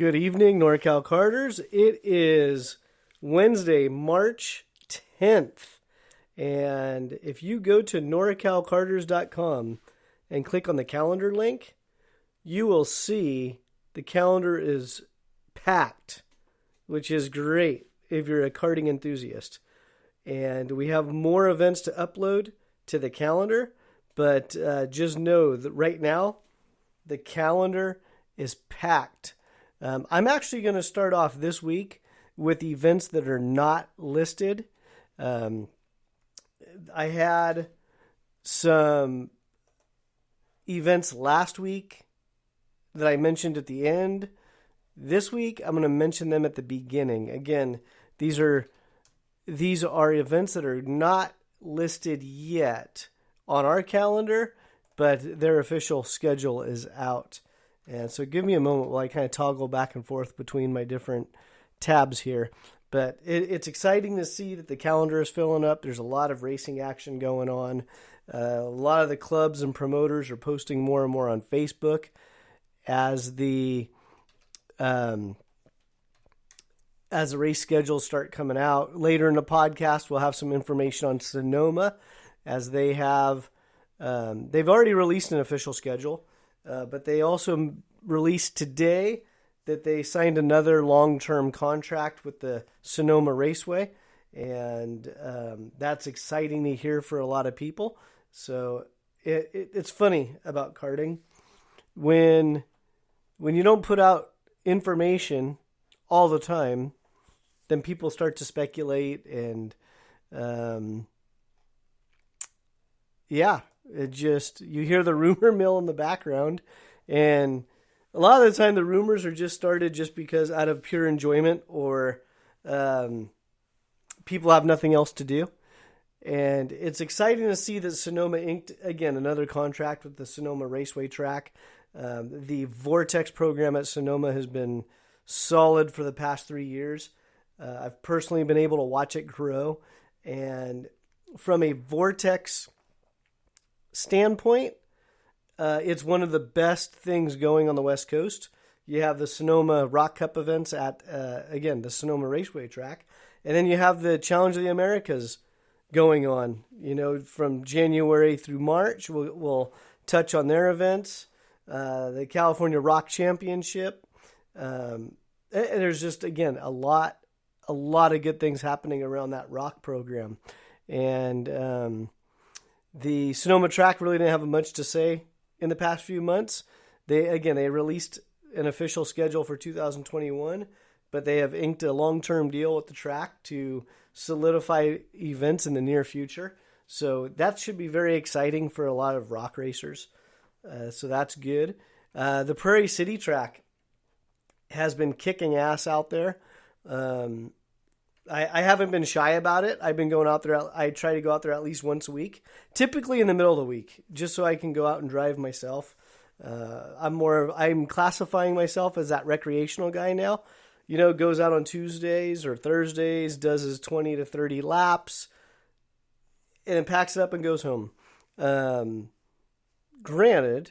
Good evening, Norcal Karters. It is Wednesday, March 10th. And if you go to norcalkarters.com and click on the calendar link, you will see the calendar is packed, which is great if you're a karting enthusiast. And we have more events to upload to the calendar, but just know that right now, the calendar is packed. I'm actually going to start off this week with events that are not listed. I had some events last week that I mentioned at the end. This week, I'm going to mention them at the beginning. Again, these are events that are not listed yet on our calendar, but their official schedule is out. And so give me a moment while I kind of toggle back and forth between my different tabs here. But it's exciting to see that the calendar is filling up. There's a lot of racing action going on. A lot of the clubs and promoters are posting more and more on Facebook as the race schedules start coming out. Later in the podcast, we'll have some information on Sonoma, as they have they've already released an official schedule. But they also released today that they signed another long-term contract with the Sonoma Raceway, and that's exciting to hear for a lot of people. So it's funny about karting. When you don't put out information all the time, then people start to speculate, and you hear the rumor mill in the background, and a lot of the time the rumors are just started just because out of pure enjoyment, or people have nothing else to do. And it's exciting to see that Sonoma inked, again, another contract with the Sonoma Raceway track. The Vortex program at Sonoma has been solid for the past 3 years. I've personally been able to watch it grow. And from a Vortex standpoint, it's one of the best things going on the West Coast. You have the Sonoma Rock Cup events at, the Sonoma Raceway track. And then you have the Challenge of the Americas going on, from January through March. We'll touch on their events. The California Rock Championship. There's just, again, a lot of good things happening around that rock program. And the Sonoma track really didn't have much to say in the past few months. They released an official schedule for 2021, but they have inked a long-term deal with the track to solidify events in the near future. So that should be very exciting for a lot of rock racers. So that's good. The Prairie City track has been kicking ass out there. I haven't been shy about it. I've been going out there. I try to go out there at least once a week, typically in the middle of the week, just so I can go out and drive myself. I'm classifying myself as that recreational guy now. Goes out on Tuesdays or Thursdays, does his 20 to 30 laps, and then packs it up and goes home. Granted,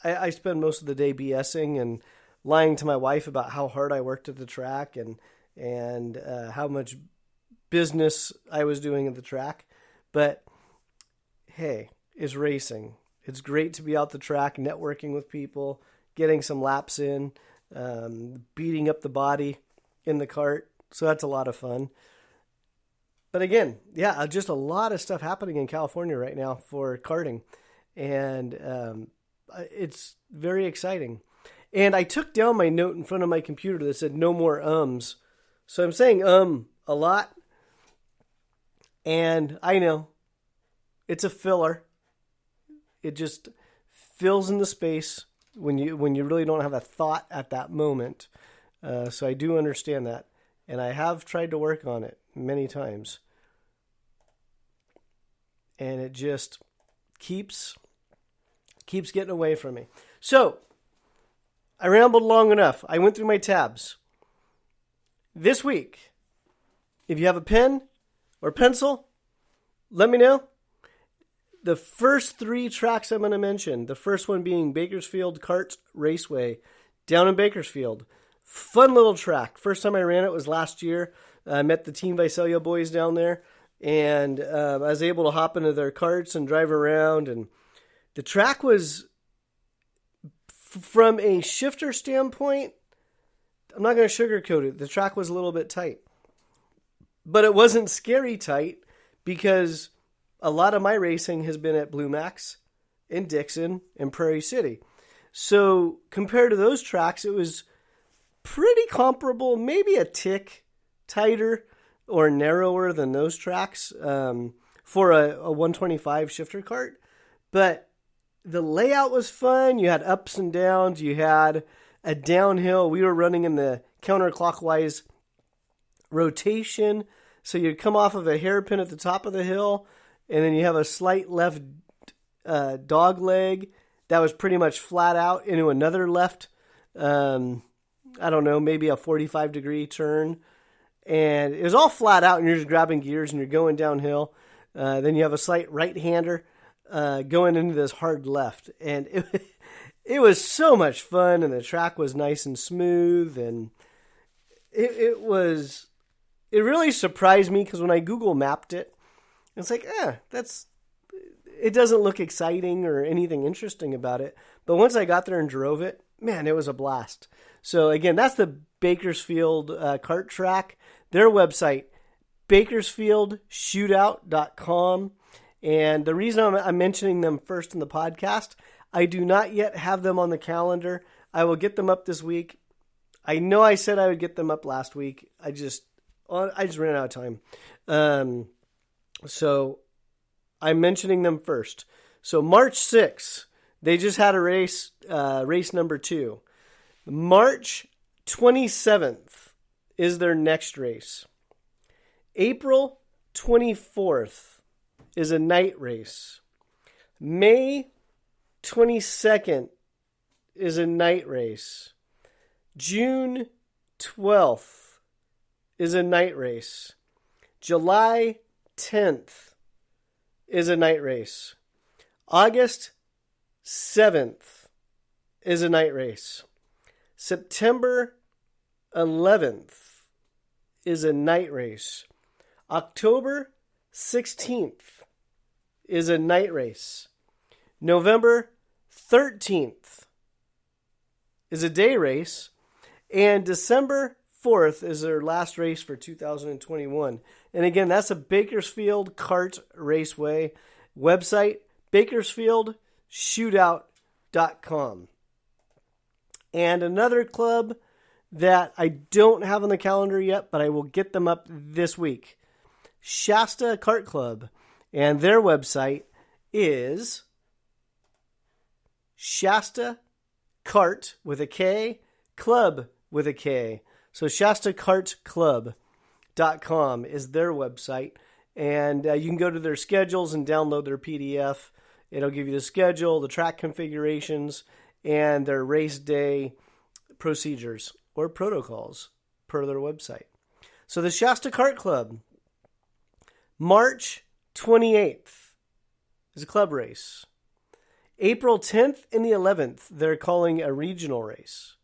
I spend most of the day BSing and lying to my wife about how hard I worked at the track and how much business I was doing at the track. But hey, it's racing. It's great to be out the track, networking with people, getting some laps in, beating up the body in the kart. So that's a lot of fun. But again, just a lot of stuff happening in California right now for karting. And it's very exciting. And I took down my note in front of my computer that said no more ums. So I'm saying a lot. And I know it's a filler. It just fills in the space when you really don't have a thought at that moment. So I do understand that. And I have tried to work on it many times. And it just keeps getting away from me. So I rambled long enough. I went through my tabs. This week, if you have a pen or pencil, let me know. The first 3 tracks I'm going to mention, the first one being Bakersfield Kart Raceway down in Bakersfield. Fun little track. First time I ran it was last year. I met the Team Visalia boys down there, and I was able to hop into their carts and drive around. And the track was, from a shifter standpoint, I'm not going to sugarcoat it. The track was a little bit tight. But it wasn't scary tight, because a lot of my racing has been at Blue Max, in Dixon, and Prairie City. So compared to those tracks, it was pretty comparable, maybe a tick tighter or narrower than those tracks for a 125 shifter cart. But the layout was fun. You had ups and downs. You had a downhill. We were running in the counterclockwise rotation. So you'd come off of a hairpin at the top of the hill, and then you have a slight left dog leg that was pretty much flat out into another left, I don't know, maybe a 45-degree turn. And it was all flat out, and you're just grabbing gears, and you're going downhill. Then you have a slight right-hander going into this hard left. And it was so much fun, and the track was nice and smooth. And it really surprised me, because when I Google mapped it, it's like, it doesn't look exciting or anything interesting about it. But once I got there and drove it, man, it was a blast. So again, that's the Bakersfield kart track. Their website, bakersfieldshootout.com. And the reason I'm mentioning them first in the podcast, I do not yet have them on the calendar. I will get them up this week. I know I said I would get them up last week. I just ran out of time. So I'm mentioning them first. So March 6th, they just had a race, race number 2. March 27th is their next race. April 24th is a night race. May 22nd is a night race. June 12th is a night race. July 10th is a night race. August 7th is a night race. September 11th is a night race. October 16th is a night race. November 13th is a day race. And December 4th is their last race for 2021. And again, that's a Bakersfield Kart Raceway website, bakersfieldshootout.com. And another club that I don't have on the calendar yet, but I will get them up this week, Shasta Kart Club. And their website is Shasta Kart with a K, Club with a K. So ShastaKartClub.com is their website. And you can go to their schedules and download their PDF. It'll give you the schedule, the track configurations, and their race day procedures or protocols per their website. So the Shasta Kart Club, March 28th is a club race. April 10th and the 11th, they're calling a regional race.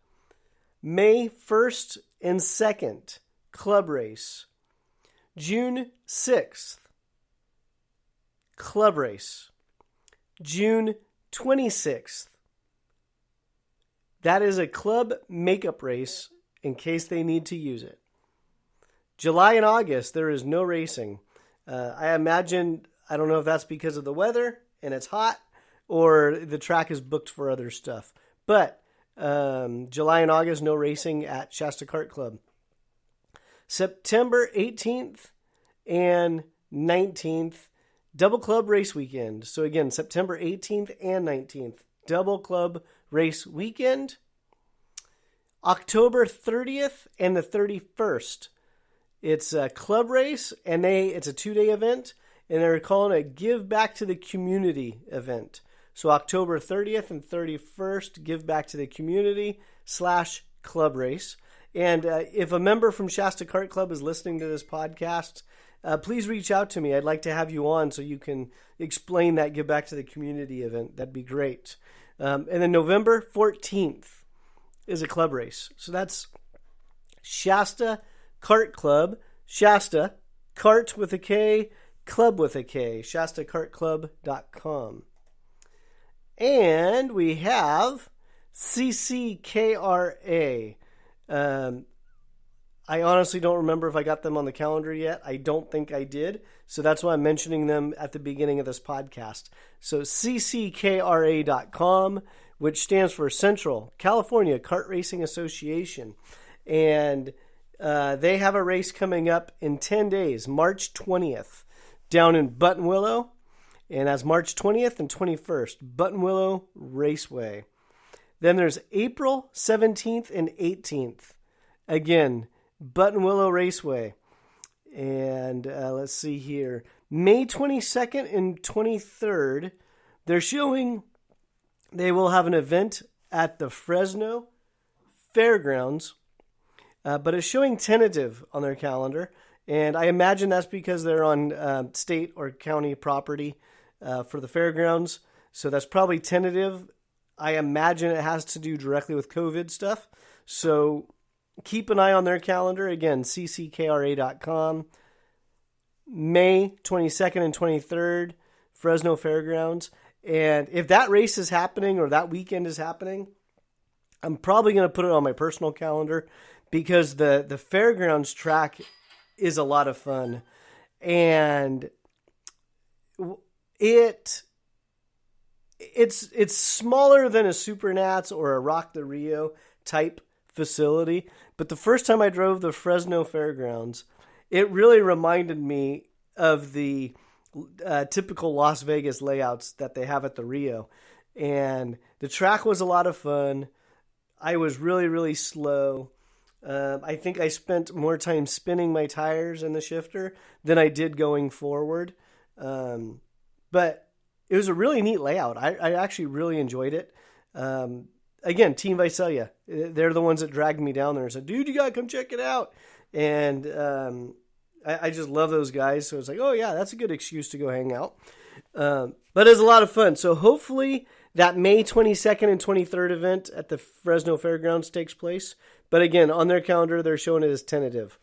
May 1st and 2nd, club race. June 6th, club race. June 26th, that is a club makeup race in case they need to use it. July and August, there is no racing. I imagine, I don't know if that's because of the weather and it's hot, or the track is booked for other stuff. But July and August, no racing at Shasta Kart Club. September 18th and 19th, double club race weekend. So again, September 18th and 19th, double club race weekend. October 30th and the 31st, it's a club race, and it's a 2-day event, and they're calling it a Give Back to the Community event. So October 30th and 31st, Give Back to the Community / club race. And if a member from Shasta Kart Club is listening to this podcast, please reach out to me. I'd like to have you on so you can explain that Give Back to the Community event. That'd be great. And then November 14th is a club race. So that's Shasta Kart Club. Shasta, Kart with a K, Club with a K. ShastaKartClub.com. And we have CCKRA. I honestly don't remember if I got them on the calendar yet. I don't think I did. So that's why I'm mentioning them at the beginning of this podcast. So CCKRA.com, which stands for Central California Kart Racing Association. And they have a race coming up in 10 days, March 20th, down in Buttonwillow. And that's March 20th and 21st, Buttonwillow Raceway. Then there's April 17th and 18th. Again, Buttonwillow Raceway. And let's see here. May 22nd and 23rd, they're showing they will have an event at the Fresno Fairgrounds, but it's showing tentative on their calendar. And I imagine that's because they're on state or county property for the fairgrounds. So that's probably tentative. I imagine it has to do directly with COVID stuff. So keep an eye on their calendar. Again, cckra.com. May 22nd and 23rd, Fresno Fairgrounds. And if that race is happening or that weekend is happening, I'm probably going to put it on my personal calendar because the fairgrounds track is a lot of fun. And it's smaller than a Supernats or a Rock the Rio type facility. But the first time I drove the Fresno Fairgrounds, it really reminded me of the typical Las Vegas layouts that they have at the Rio. And the track was a lot of fun. I was really, really slow. I think I spent more time spinning my tires in the shifter than I did going forward. But it was a really neat layout. I actually really enjoyed it. Again, Team Visalia, they're the ones that dragged me down there and said, dude, you got to come check it out. And I just love those guys. So it's like, oh, yeah, that's a good excuse to go hang out. But it was a lot of fun. So hopefully that May 22nd and 23rd event at the Fresno Fairgrounds takes place. But again, on their calendar, they're showing it as tentative.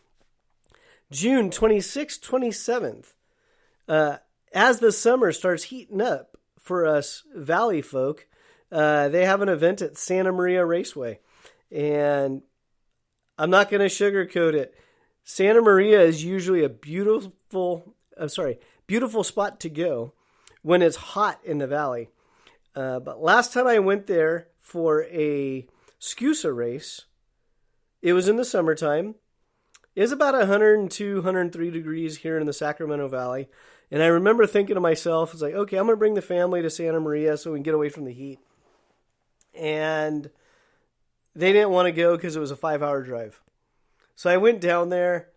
June 26th, 27th. As the summer starts heating up for us Valley folk, they have an event at Santa Maria Raceway. And I'm not going to sugarcoat it. Santa Maria is usually a beautiful spot to go when it's hot in the valley. But last time I went there for a SCUSA race, it was in the summertime. It was about 102, 103 degrees here in the Sacramento Valley. And I remember thinking to myself, it's like, okay, I'm going to bring the family to Santa Maria so we can get away from the heat. And they didn't want to go because it was a 5-hour drive. So I went down there.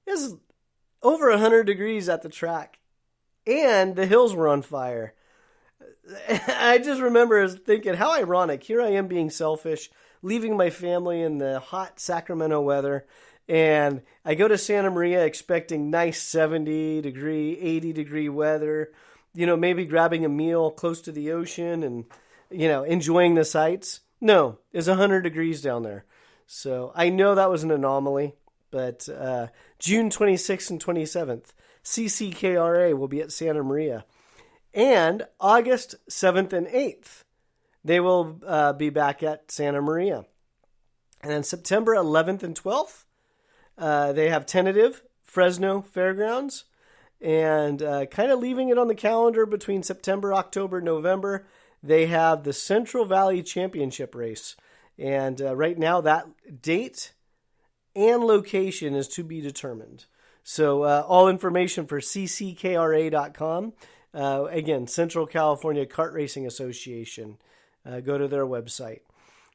It was over 100 degrees at the track. And the hills were on fire. I just remember thinking, how ironic. Here I am being selfish, leaving my family in the hot Sacramento weather. And I go to Santa Maria expecting nice 70 degree, 80 degree weather, maybe grabbing a meal close to the ocean and, enjoying the sights. No, it's 100 degrees down there. So I know that was an anomaly, but June 26th and 27th, CCKRA will be at Santa Maria. And August 7th and 8th, they will be back at Santa Maria. And then September 11th and 12th, they have tentative Fresno Fairgrounds. And kind of leaving it on the calendar between September, October, November, they have the Central Valley Championship race. And right now that date and location is to be determined. So all information for cckra.com. Again, Central California Kart Racing Association. Go to their website.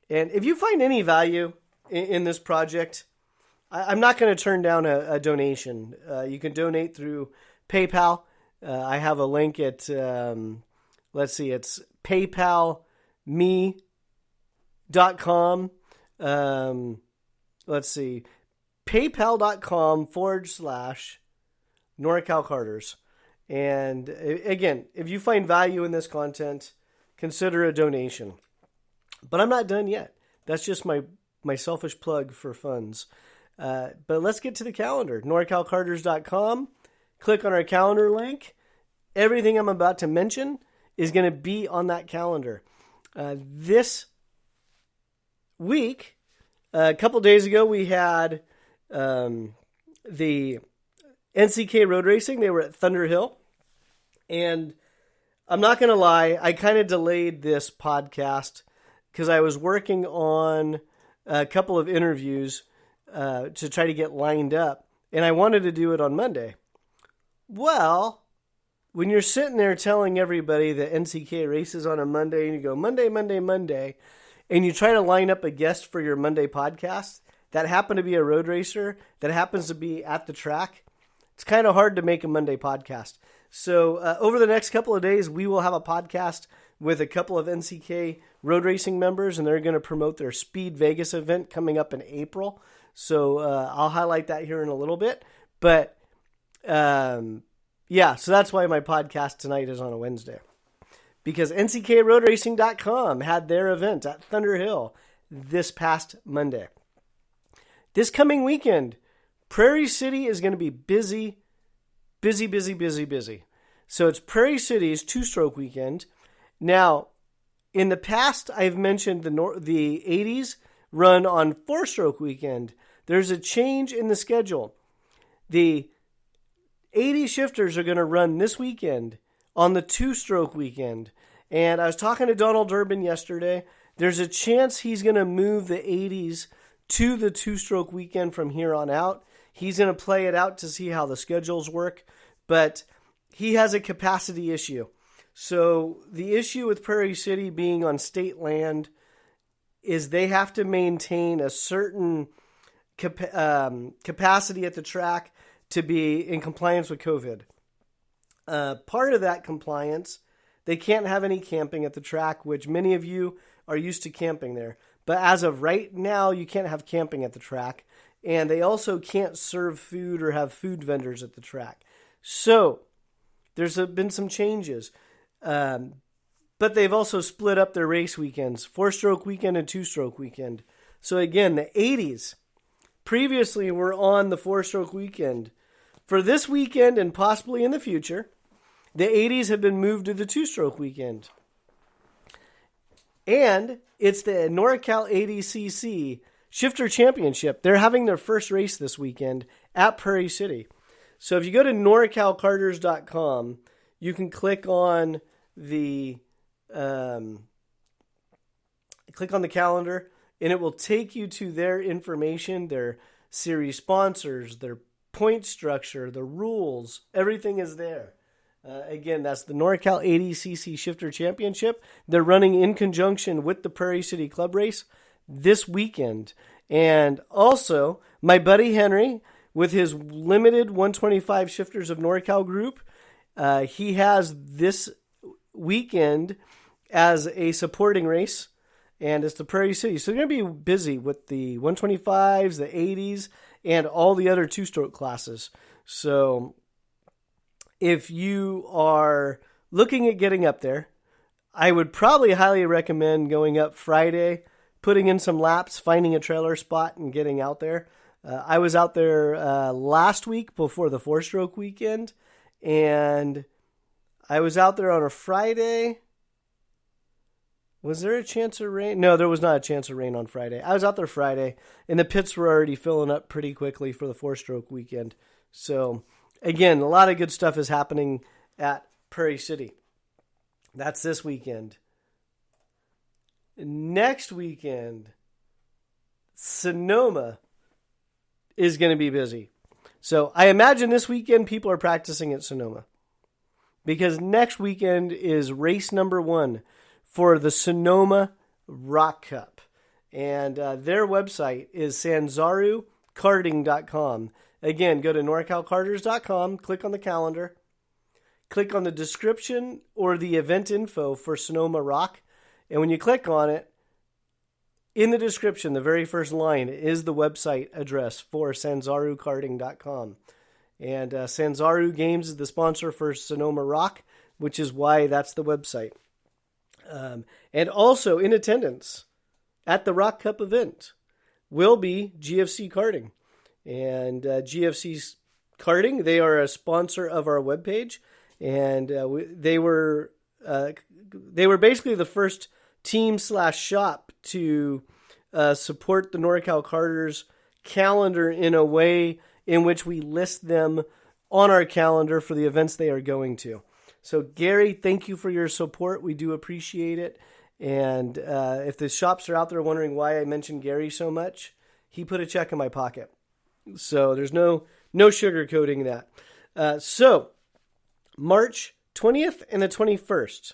And if you find any value in this project, I'm not going to turn down a donation. You can donate through PayPal. I have a link at, it's paypalme.com. paypal.com/Norcal Karters. And again, if you find value in this content, consider a donation. But I'm not done yet. That's just my selfish plug for funds. But let's get to the calendar. NorcalKarters.com. Click on our calendar link. Everything I'm about to mention is going to be on that calendar. This week, a couple days ago, we had the NCK Road Racing. They were at Thunder Hill. And I'm not going to lie, I kind of delayed this podcast because I was working on a couple of interviews to try to get lined up. And I wanted to do it on Monday. Well, when you're sitting there telling everybody that NCK races on a Monday and you go Monday, and you try to line up a guest for your Monday podcast that happened to be a road racer that happens to be at the track, it's kind of hard to make a Monday podcast. So over the next couple of days, we will have a podcast with a couple of NCK road racing members, and they're going to promote their Speed Vegas event coming up in April. So I'll highlight that here in a little bit. But yeah, so that's why my podcast tonight is on a Wednesday. Because NCKRoadRacing.com had their event at Thunder Hill this past Monday. This coming weekend, Prairie City is going to be busy. So it's Prairie City's two-stroke weekend. Now, in the past, I've mentioned the 80s run on four-stroke weekend. There's a change in the schedule. The 80 shifters are going to run this weekend on the two-stroke weekend. And I was talking to Donald Durbin yesterday. There's a chance he's going to move the 80s to the two-stroke weekend from here on out. He's going to play it out to see how the schedules work. But he has a capacity issue. So the issue with Prairie City being on state land is they have to maintain a certain capacity at the track to be in compliance with COVID. Part of that compliance, they can't have any camping at the track, which many of you are used to camping there. But as of right now, you can't have camping at the track. And they also can't serve food or have food vendors at the track. So there's been some changes. But they've also split up their race weekends, four-stroke weekend and two-stroke weekend. So again, the 80s previously were on the four-stroke weekend. For this weekend and possibly in the future, the 80s have been moved to the two-stroke weekend. And it's the NorCal 80cc Shifter Championship. They're having their first race this weekend at Prairie City. So if you go to NorcalKarters.com, you can click on the calendar, and it will take you to their information, their series sponsors, their point structure, the rules. Everything is there. Again, that's the NorCal 80cc Shifter Championship. They're running in conjunction with the Prairie City Club Race this weekend. And also, my buddy Henry, with his limited 125 Shifters of NorCal group, he has this weekend as a supporting race, and it's the Prairie City. So they're going to be busy with the 125s, the 80s, and all the other two-stroke classes. So if you are looking at getting up there, I would probably highly recommend going up Friday, putting in some laps, finding a trailer spot, and getting out there. I was out there last week before the four-stroke weekend, and I was out there on a Friday. Was there a chance of rain? No, there was not a chance of rain on Friday. I was out there Friday, and the pits were already filling up pretty quickly for the four-stroke weekend. So, again, a lot of good stuff is happening at Prairie City. That's this weekend. Next weekend, Sonoma is going to be busy. So I imagine this weekend people are practicing at Sonoma, because next weekend is race number 1 for the Sonoma Rock Cup. And their website is sanzarukarting.com. Again, go to norcalkarters.com, click on the calendar, click on the description or the event info for Sonoma Rock. And when you click on it, in the description, the very first line is the website address for sanzarukarting.com. And Sanzaru Games is the sponsor for Sonoma Rock, which is why that's the website. And also in attendance at the Rock Cup event will be GFC Karting. And GFC's Karting, they are a sponsor of our webpage, and they were basically the first team/shop to support the Norcal Karters calendar in a way in which we list them on our calendar for the events they are going to. So Gary, thank you for your support. We do appreciate it. And if the shops are out there wondering why I mentioned Gary so much, he put a check in my pocket. So there's no sugarcoating that. So March 20th and the 21st,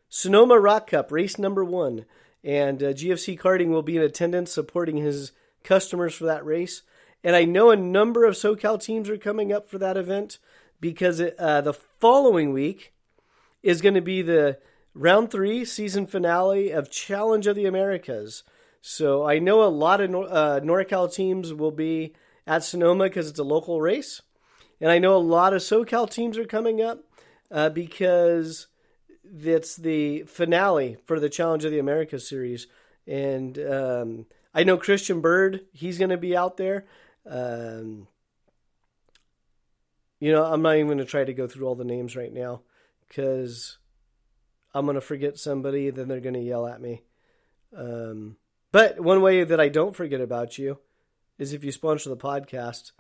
Sonoma Rock Cup, race number 1. And GFC Karting will be in attendance supporting his customers for that race. And I know a number of SoCal teams are coming up for that event because the following week is going to be the round 3 season finale of Challenge of the Americas. So I know a lot of NorCal teams will be at Sonoma because it's a local race. And I know a lot of SoCal teams are coming up because it's the finale for the Challenge of the Americas series. And I know Christian Bird, he's going to be out there. I'm not even going to try to go through all the names right now because I'm going to forget somebody, then they're going to yell at me. But one way that I don't forget about you is if you sponsor the podcast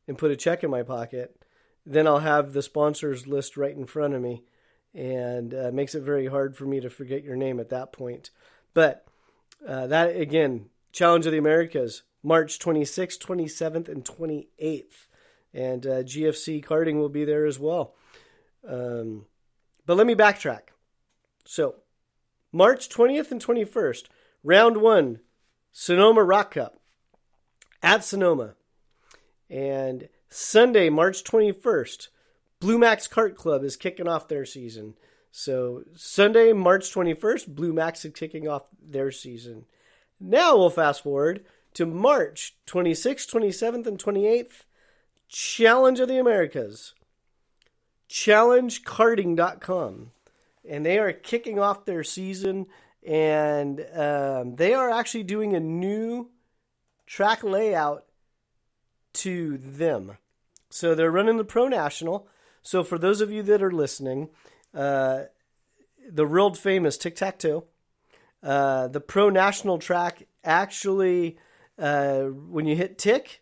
and put a check in my pocket, then I'll have the sponsors list right in front of me, and makes it very hard for me to forget your name at that point. But that, again, Challenge of the Americas, March 26th, 27th, and 28th. And GFC Karting will be there as well. But let me backtrack. So, March 20th and 21st, round 1, Sonoma Rock Cup at Sonoma. And Sunday, March 21st, Blue Max Kart Club is kicking off their season. So, Sunday, March 21st, Blue Max is kicking off their season. Now we'll fast forward to March 26th, 27th, and 28th, Challenge of the Americas, challengekarting.com. And they are kicking off their season, and they are actually doing a new track layout to them. So they're running the Pro National. So for those of you that are listening, the world famous tic-tac-toe, the Pro National track actually, when you hit tick,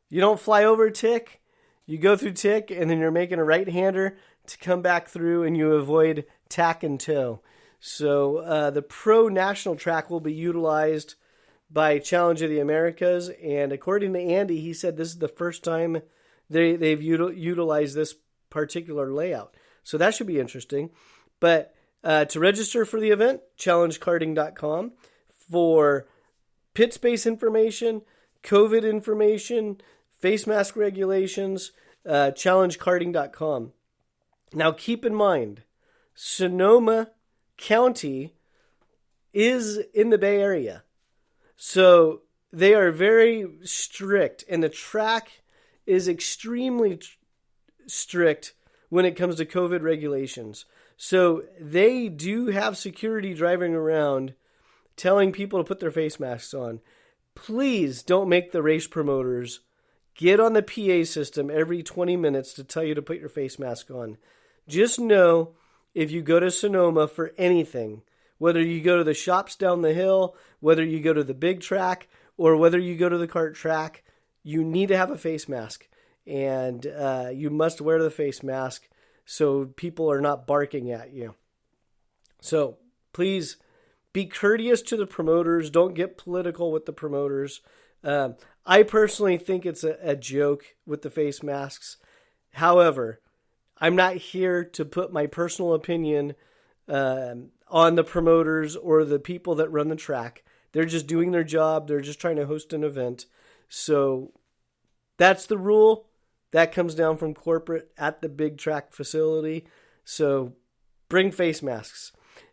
you don't fly over tick, you go through tick, and then you're making a right-hander to come back through, and you avoid tack and toe. So the Pro National track will be utilized by Challenge of the Americas, and according to Andy, he said this is the first time they've utilized this particular layout. So that should be interesting. But to register for the event, challengekarting.com for pit space information, COVID information, face mask regulations, challengekarting.com. Now keep in mind, Sonoma County is in the Bay Area. So they are very strict, and the track is extremely strict when it comes to COVID regulations. So they do have security driving around telling people to put their face masks on. Please don't make the race promoters get on the PA system every 20 minutes to tell you to put your face mask on. Just know if you go to Sonoma for anything, whether you go to the shops down the hill, whether you go to the big track, or whether you go to the kart track, you need to have a face mask. And you must wear the face mask so people are not barking at you. So please be courteous to the promoters. Don't get political with the promoters. I personally think it's a joke with the face masks. However, I'm not here to put my personal opinion on the promoters or the people that run the track. They're just doing their job. They're just trying to host an event. So that's the rule. That comes down from corporate at the big track facility. So bring face masks.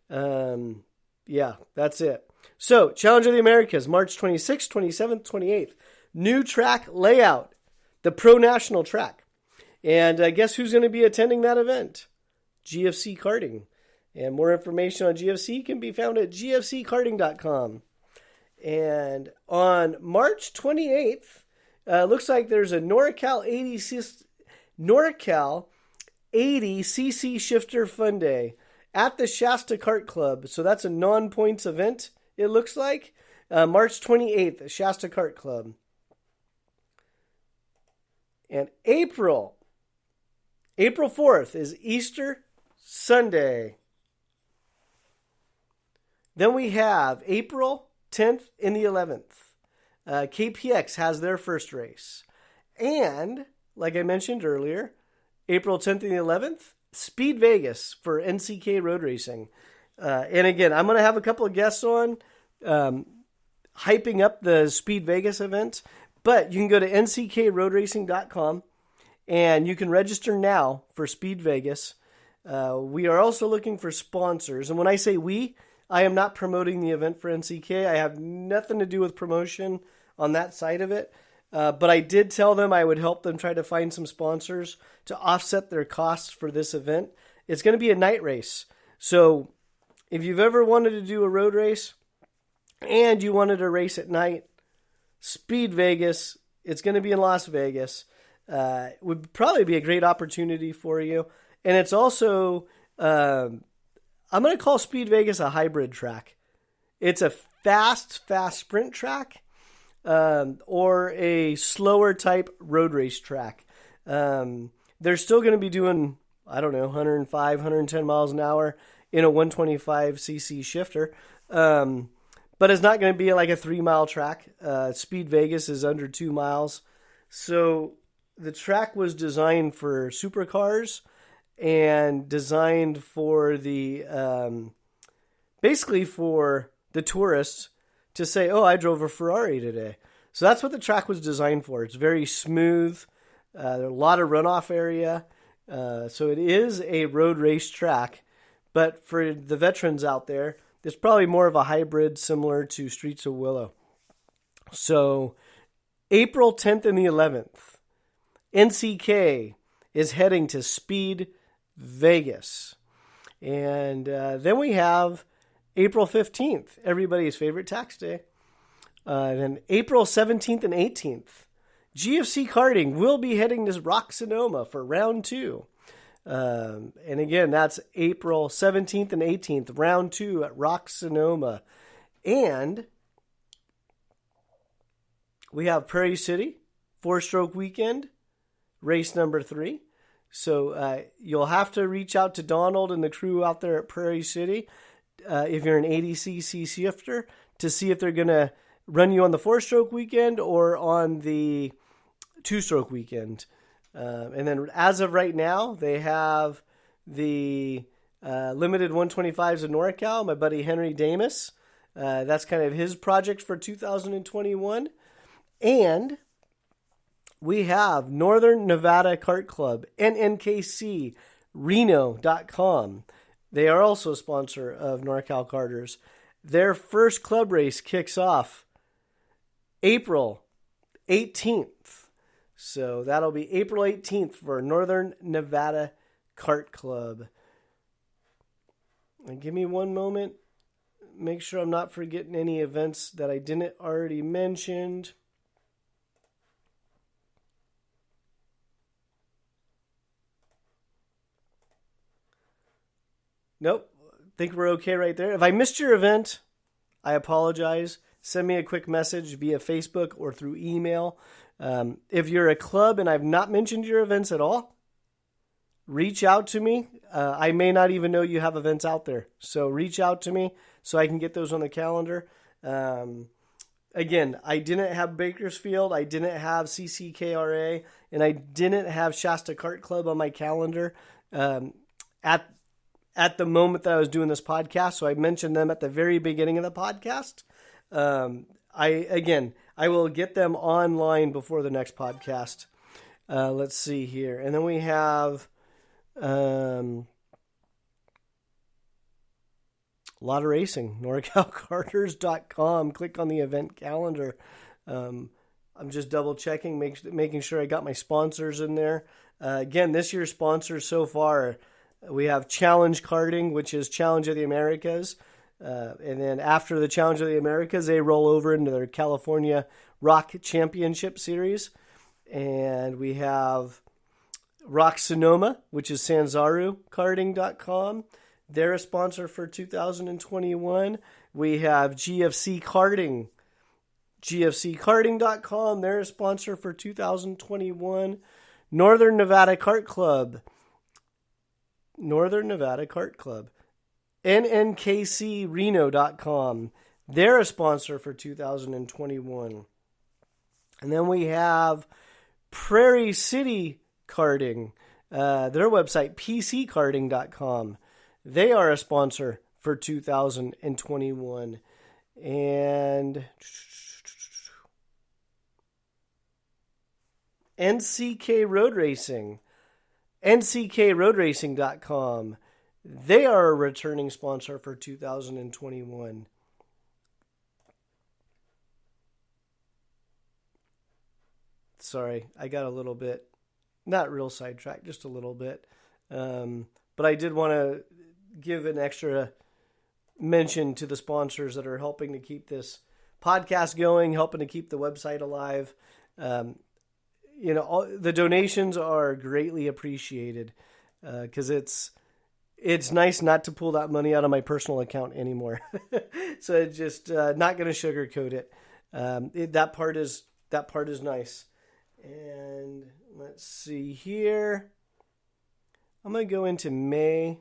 Yeah, that's it. So Challenge of the Americas, March 26th, 27th, 28th. New track layout, the Pro National track. And guess who's going to be attending that event? GFC Karting. And more information on GFC can be found at gfckarting.com. And on March 28th Looks like there's a NorCal 80cc shifter fun day at the Shasta Kart Club. So that's a non-points event, it looks like. March 28th, Shasta Kart Club. And April 4th is Easter Sunday. Then we have April 10th and the 11th. KPX has their first race. And, like I mentioned earlier, April 10th and the 11th, Speed Vegas for NCK Road Racing. And again, I'm going to have a couple of guests on hyping up the Speed Vegas event. But you can go to nckroadracing.com and you can register now for Speed Vegas. We are also looking for sponsors. And when I say we, I am not promoting the event for NCK. I have nothing to do with promotion on that side of it. But I did tell them I would help them try to find some sponsors to offset their costs for this event. It's going to be a night race. So if you've ever wanted to do a road race and you wanted to race at night, Speed Vegas, it's going to be in Las Vegas. Would probably be a great opportunity for you. And it's also, I'm going to call Speed Vegas a hybrid track. It's a fast sprint track or a slower type road race track. They're still going to be doing, 105, 110 miles an hour in a 125cc shifter. But it's not going to be like a 3-mile track. Speed Vegas is under 2 miles. So the track was designed for supercars and designed for the, basically for the tourists to say, oh, I drove a Ferrari today. So that's what the track was designed for. It's very smooth. There's a lot of runoff area. So it is a road race track. But for the veterans out there, it's probably more of a hybrid similar to Streets of Willow. So April 10th and the 11th, NCK is heading to Speed Vegas. And then we have April 15th, everybody's favorite tax day. Then April 17th and 18th, GFC Karting will be heading to Rock Sonoma for round 2. And again, that's April 17th and 18th, round 2 at Rock Sonoma. And we have Prairie City, 4-stroke weekend, race number 3. So you'll have to reach out to Donald and the crew out there at Prairie City if you're an 80cc shifter to see if they're going to run you on the 4-stroke weekend or on the 2-stroke weekend. And then as of right now, they have the limited 125s in NorCal, my buddy Henry Damus. That's kind of his project for 2021. And we have Northern Nevada Kart Club, NNKC, Reno.com. They are also a sponsor of Norcal Karters. Their first club race kicks off April 18th. So that'll be April 18th for Northern Nevada Kart Club. And give me one moment. Make sure I'm not forgetting any events that I didn't already mention. Nope. Think we're okay right there. If I missed your event, I apologize. Send me a quick message via Facebook or through email. If you're a club and I've not mentioned your events at all, reach out to me. I may not even know you have events out there. So reach out to me so I can get those on the calendar. Again, I didn't have Bakersfield. I didn't have CCKRA. And I didn't have Shasta Kart Club on my calendar at the moment that I was doing this podcast. So I mentioned them at the very beginning of the podcast. I will get them online before the next podcast. Let's see here. And then we have a lot of racing. NorcalKarters.com. Click on the event calendar. I'm just double checking, making sure I got my sponsors in there. Again, this year's sponsors so far, we have Challenge Karting, which is Challenge of the Americas. And then after the Challenge of the Americas, they roll over into their California Rock Championship Series. And we have Rock Sonoma, which is SanzaruKarting.com. They're a sponsor for 2021. We have GFC Karting, GFCKarting.com. They're a sponsor for 2021. Northern Nevada Kart Club, NNKCReno.com. They're a sponsor for 2021. And then we have Prairie City Karting, their website, PCKarting.com. They are a sponsor for 2021. And NCK Road Racing, NCKRoadRacing.com. They are a returning sponsor for 2021. Sorry, I got a little bit, not real sidetracked, just a little bit. But I did want to give an extra mention to the sponsors that are helping to keep this podcast going, helping to keep the website alive. The donations are greatly appreciated because it's nice not to pull that money out of my personal account anymore. So it's just not going to sugarcoat it. That part is nice. And let's see here. I'm going to go into May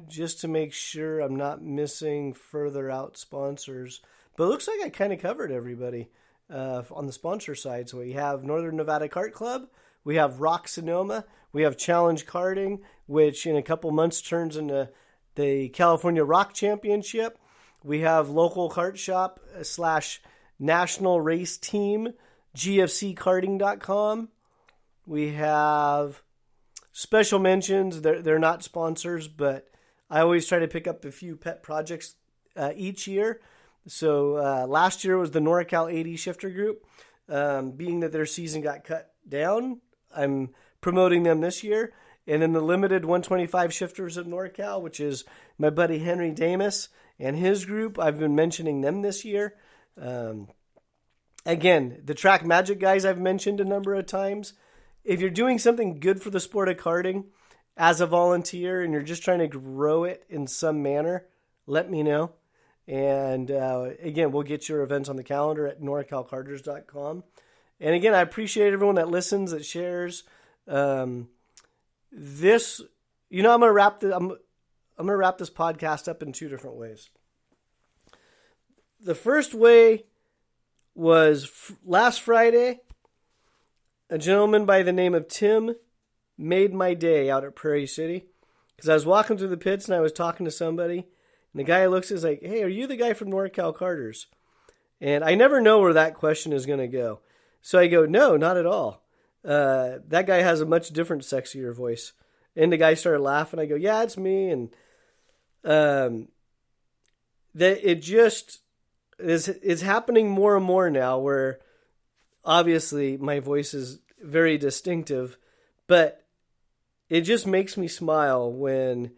just to make sure I'm not missing further out sponsors. But it looks like I kind of covered everybody on the sponsor side. So we have Northern Nevada Kart Club. We have Rock Sonoma. We have Challenge Karting, which in a couple months turns into the California Rock Championship. We have Local Kart Shop / National Race Team, GFCKarting.com. We have special mentions. They're not sponsors, but I always try to pick up a few pet projects each year. So last year was the Norcal 80 shifter group. Being that their season got cut down, I'm promoting them this year. And then the limited 125 shifters of Norcal, which is my buddy Henry Damus and his group, I've been mentioning them this year. Again, the Track Magic guys I've mentioned a number of times. If you're doing something good for the sport of karting as a volunteer and you're just trying to grow it in some manner, let me know. And again, we'll get your events on the calendar at norcalkarters.com. And again, I appreciate everyone that listens, that shares. I'm going to wrap this podcast up in two different ways. The first way was last Friday. A gentleman by the name of Tim made my day out at Prairie City because I was walking through the pits and I was talking to somebody, and the guy looks is like, "Hey, are you the guy from Norcal Karters?" And I never know where that question is going to go, so I go, "No, not at all. That guy has a much different, sexier voice." And the guy started laughing. I go, "Yeah, it's me." And that it just is happening more and more now, where obviously my voice is very distinctive, but it just makes me smile when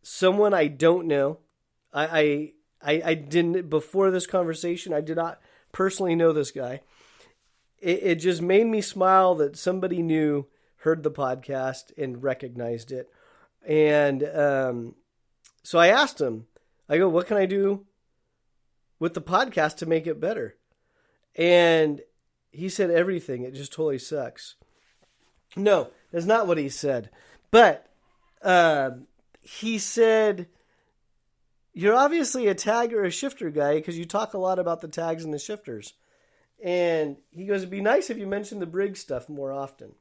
someone I don't know, I didn't, before this conversation, I did not personally know this guy. It just made me smile that somebody new heard the podcast and recognized it. And so I asked him, I go, "What can I do with the podcast to make it better?" And he said everything. It just totally sucks. No, that's not what he said. But he said, "You're obviously a tag or a shifter guy because you talk a lot about the tags and the shifters." And he goes, "It'd be nice if you mentioned the Briggs stuff more often."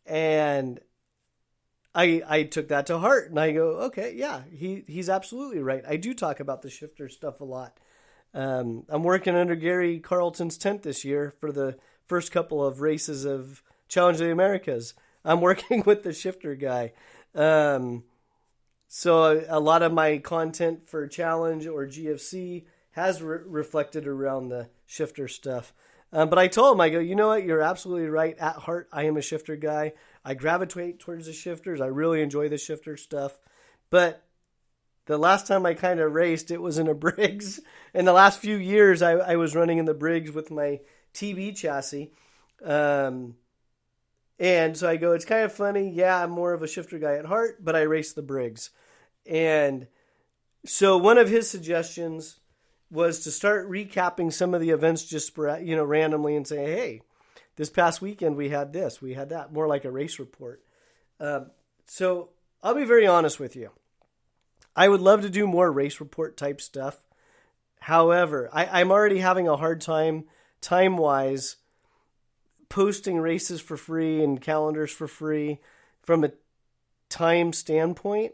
And I took that to heart. And I go, okay, yeah, he's absolutely right. I do talk about the shifter stuff a lot. I'm working under Gary Carlton's tent this year for the first couple of races of Challenge of the Americas. I'm working with the shifter guy. So a lot of my content for Challenge or GFC has reflected around the shifter stuff. But I told him, I go, "You know what? You're absolutely right. At heart, I am a shifter guy. I gravitate towards the shifters. I really enjoy the shifter stuff. But the last time I kind of raced, it was in a Briggs. In the last few years, I was running in the Briggs with my TB chassis. And so I go, it's kind of funny. Yeah, I'm more of a shifter guy at heart, but I race the Briggs. And so one of his suggestions was to start recapping some of the events just, randomly and say, hey, this past weekend we had this, we had that, more like a race report. So I'll be very honest with you. I would love to do more race report type stuff. However, I'm already having a hard time-wise, posting races for free and calendars for free from a time standpoint.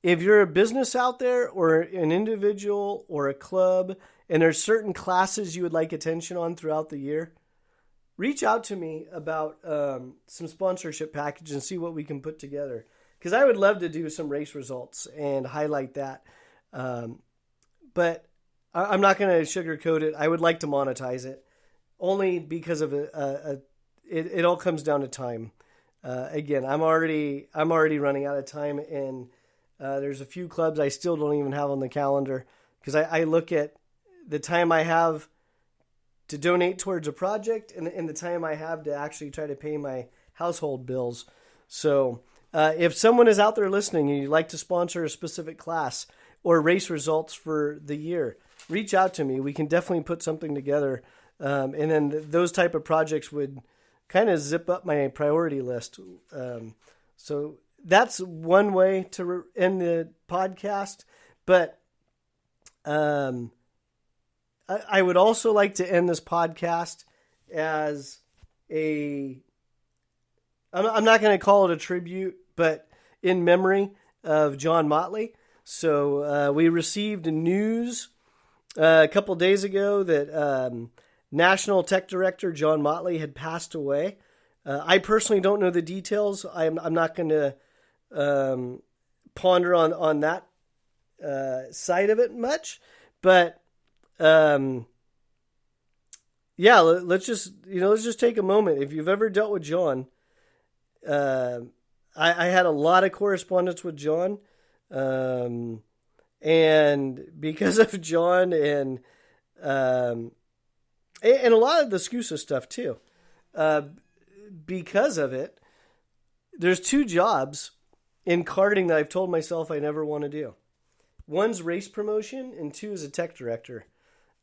If you're a business out there or an individual or a club and there's certain classes you would like attention on throughout the year, reach out to me about some sponsorship package and see what we can put together. Because I would love to do some race results and highlight that. But I'm not going to sugarcoat it. I would like to monetize it. Only because of it all comes down to time. Again, I'm already running out of time, and there's a few clubs I still don't even have on the calendar because I look at the time I have to donate towards a project and the time I have to actually try to pay my household bills. So if someone is out there listening and you'd like to sponsor a specific class or race results for the year, reach out to me. We can definitely put something together. And then those type of projects would kind of zip up my priority list. So that's one way to end the podcast. But I would also like to end this podcast as I'm not going to call it a tribute, but in memory of John Motley. So we received news a couple days ago that National Tech Director John Motley had passed away. I personally don't know the details. I'm not going to ponder on that side of it much, but yeah, let's just take a moment. If you've ever dealt with John, I had a lot of correspondence with John, and because of John and a lot of the SCUSA stuff too, because of it, there's two jobs in karting that I've told myself I never want to do. One's race promotion and two is a tech director.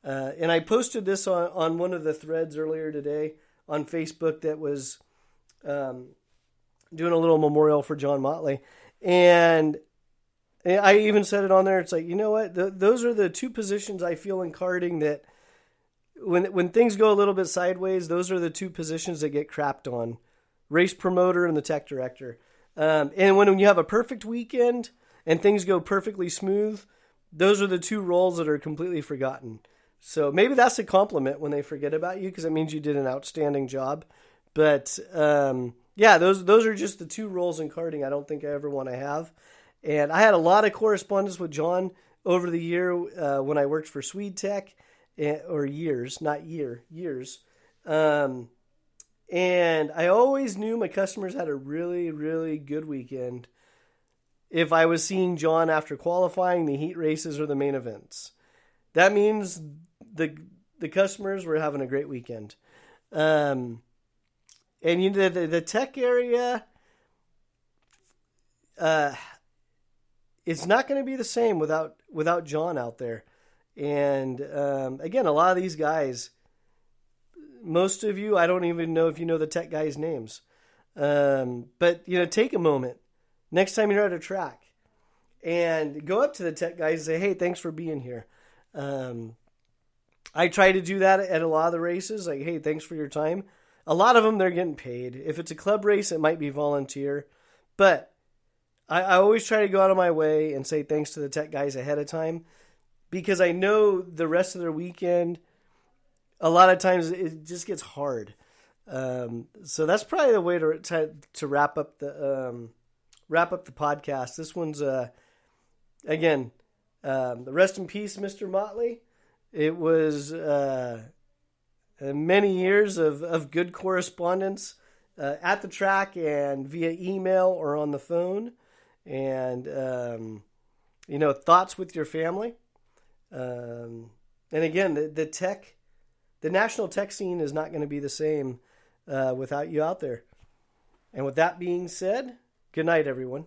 And I posted this on one of the threads earlier today on Facebook that was doing a little memorial for John Motley. And I even said it on there. It's like, you know what? Those are the two positions I feel in karting that when things go a little bit sideways, those are the two positions that get crapped on. Race promoter and the tech director. And when you have a perfect weekend and things go perfectly smooth, those are the two roles that are completely forgotten. So maybe that's a compliment when they forget about you because it means you did an outstanding job. But yeah, those are just the two roles in karting I don't think I ever want to have. And I had a lot of correspondence with John over the year when I worked for Swede Tech, or years, not years. And I always knew my customers had a really, really good weekend if I was seeing John after qualifying, the heat races, or the main events. That means the customers were having a great weekend. And the tech area, it's not going to be the same without John out there. And again, a lot of these guys, most of you, I don't even know if you know the tech guys' names. But take a moment next time you're at a track and go up to the tech guys and say, "Hey, thanks for being here." I try to do that at a lot of the races. Like, "Hey, thanks for your time." A lot of them, they're getting paid. If it's a club race, it might be volunteer. But I always try to go out of my way and say thanks to the tech guys ahead of time because I know the rest of their weekend, a lot of times it just gets hard. So that's probably the way to wrap up the podcast. This one's again, rest in peace, Mr. Motley. It was many years of good correspondence at the track and via email or on the phone. And thoughts with your family. And again, the national tech scene is not going to be the same without you out there. And with that being said, good night, everyone.